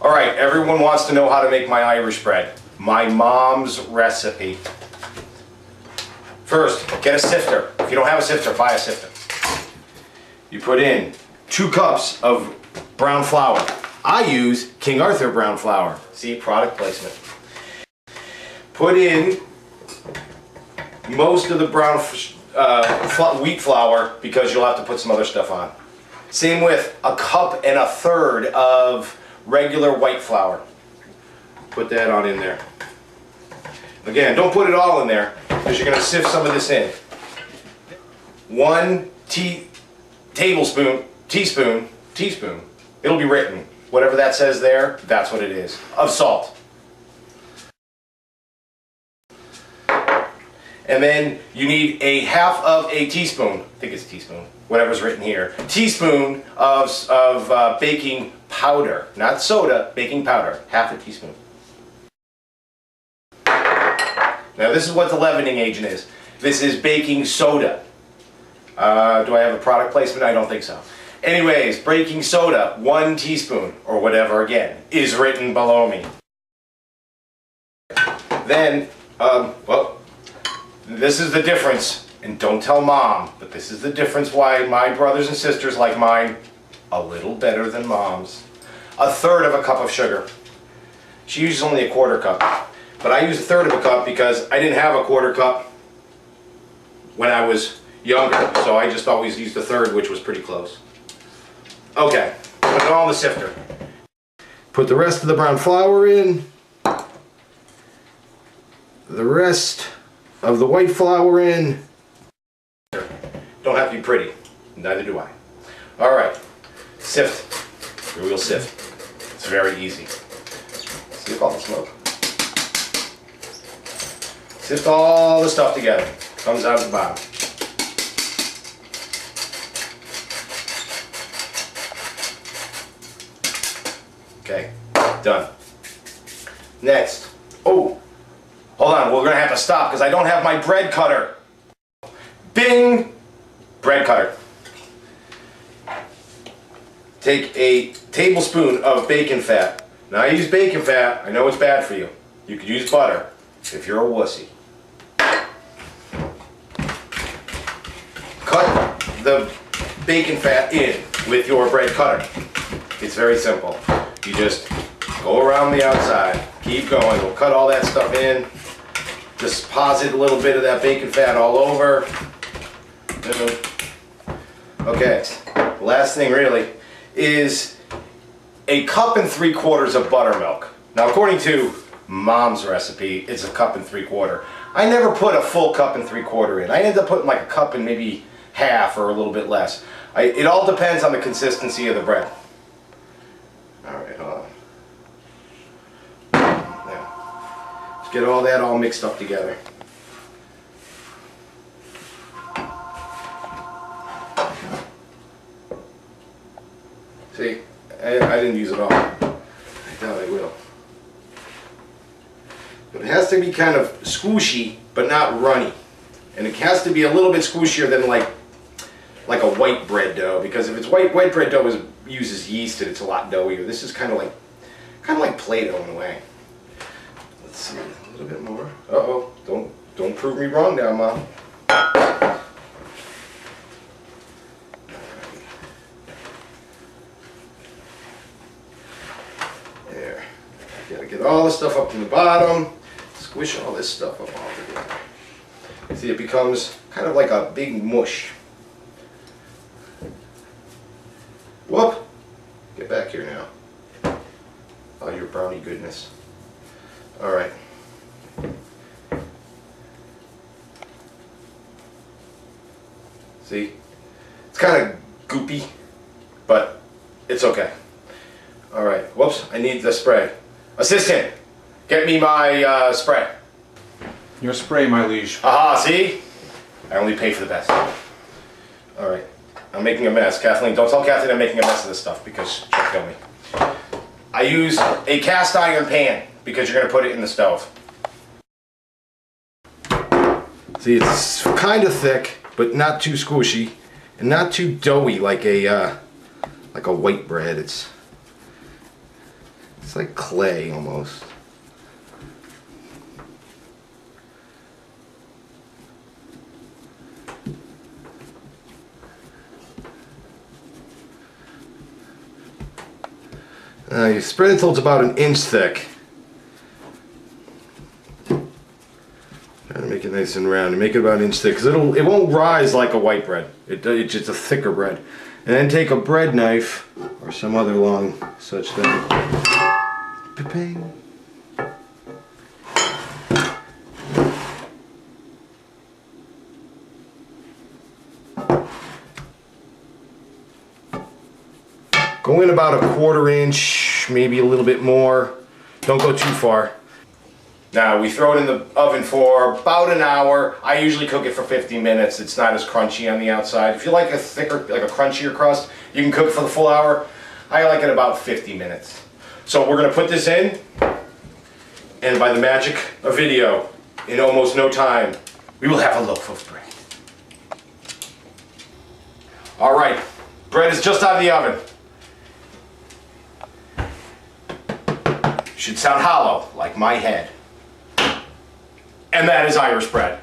All right, everyone wants to know how to make my Irish bread. My mom's recipe. First, get a sifter. If you don't have a sifter, buy a sifter. You put in 2 cups of brown flour. I use King Arthur brown flour. See, product placement. Put in most of the brown wheat flour because you'll have to put some other stuff on. Same with 1.33 cups of regular white flour. Put that on in there. Again, don't put it all in there because you're going to sift some of this in. 1 teaspoon, it'll be written. Whatever that says there, that's what it is, of salt. And then you need a 1/2 teaspoon, I think it's a teaspoon, whatever's written here, teaspoon of baking powder, not soda, baking powder, 1/2 teaspoon. Now this is what the leavening agent is. This is baking soda. Do I have a product placement? I don't think so. Anyways, baking soda, 1 teaspoon, or whatever again, is written below me. Then, well, this is the difference, and don't tell Mom, but this is the difference why my brothers and sisters like mine a little better than Mom's. 1/3 cup of sugar. She uses only 1/4 cup. But I use 1/3 cup because I didn't have a 1/4 cup when I was younger, so I just always used 1/3, which was pretty close. Okay, put it all in the sifter. Put the rest of the brown flour in. The rest of the white flour in. Don't have to be pretty, neither do I. Alright, sift. We'll sift. It's very easy. See all the smoke. Sift all the stuff together. Comes out at the bottom. Okay, done. Next. Oh, hold on. We're going to have to stop because I don't have my bread cutter. Bing! Bread cutter. Take a tablespoon of bacon fat. Now I use bacon fat. I know it's bad for you. You could use butter if you're a wussy. Cut the bacon fat in with your bread cutter. It's very simple. You just go around the outside, keep going, we'll cut all that stuff in, deposit a little bit of that bacon fat all over. Okay, the last thing really is 1.75 cups of buttermilk. Now according to Mom's recipe, it's 1.75 cups. I never put a full 1.75 cups in. I ended up putting like 1 cup and maybe half or a little bit less. It all depends on the consistency of the bread. Alright, hold on. There. Let's get all that all mixed up together. See, I didn't use it all. I thought I will. But it has to be kind of squishy, but not runny. And it has to be a little bit squishier than like a white bread dough, because if it's white bread dough uses yeast and it's a lot doughier. This is kind of like Play-Doh in a way. Let's see, a little bit more. Uh-oh, don't prove me wrong now, Mom. There. Gotta get all the stuff up to the bottom. Squish all this stuff up all together. See, it becomes kind of like a big mush. Whoop! Get back here now. Oh, your brownie goodness. Alright. See? It's kind of goopy, but it's okay. Alright. Whoops, I need the spray. Assistant! Get me my spray. Your spray, my liege. Aha, see? I only pay for the best. Alright. I'm making a mess. Kathleen, don't tell Kathleen I'm making a mess of this stuff because she'll kill me. I use a cast iron pan because you're going to put it in the stove. See, it's kind of thick, but not too squishy, and not too doughy like a white bread. It's It's like clay almost. You spread it until it's about an inch thick. Try to make it nice and round and make it about an inch thick, because it won't rise like a white bread. It's just a thicker bread. And then take a bread knife or some other long such thing. Ba-bing. Go in about a 1/4 inch, maybe a little bit more. Don't go too far. Now we throw it in the oven for about an hour. I usually cook it for 50 minutes. It's not as crunchy on the outside. If you like a thicker, like a crunchier crust, you can cook it for the full hour. I like it about 50 minutes. So we're gonna put this in, and by the magic of video, in almost no time, we will have a loaf of bread. All right, bread is just out of the oven. Should sound hollow, like my head. And that is Irish bread.